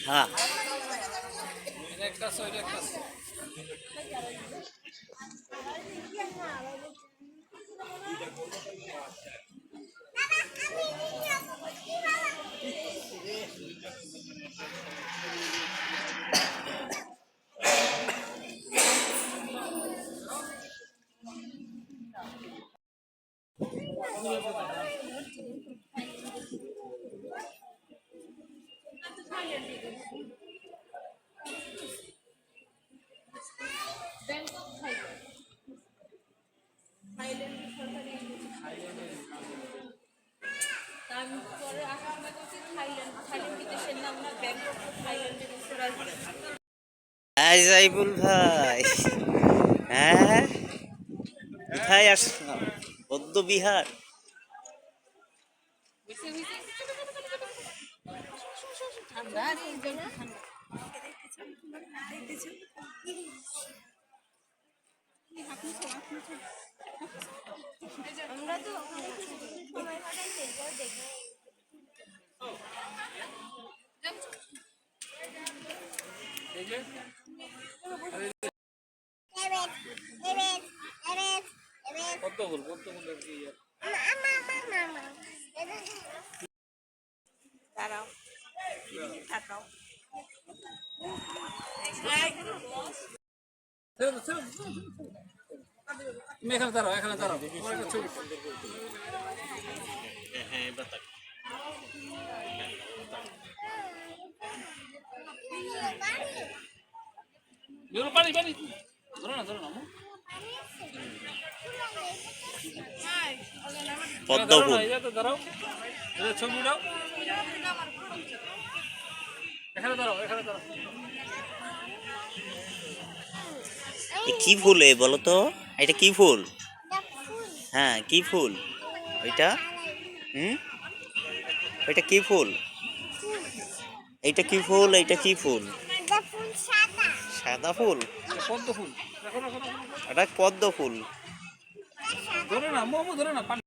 हाँ জাইবুল ভাই, হ্যাঁ কোথায় আসলাম? বৌদ্ধ বিহার। আমরা তো সময় কাটাইতে দেখি। দাঁড়াও তাকাও। তুমি এখানে দাঁড়াও, এখানে দাঁড়াও। পানি পানি ধরো না, ধরো না পদ্ম ফুল। দাঁড়াও, ছবি দাও। এখানে দাঁড়াও, এখানে দাঁড়াও। কি ফুল বলো তো? এটা কি ফুল? হ্যাঁ কি ফুল ওইটা? ওইটা কি ফুল? এইটা কি ফুল? এইটা কি ফুল? সাদা ফুল? পদ্ম ফুল। এটা পদ্ম ফুল। ধরে না মোমো, ধরে না পানি।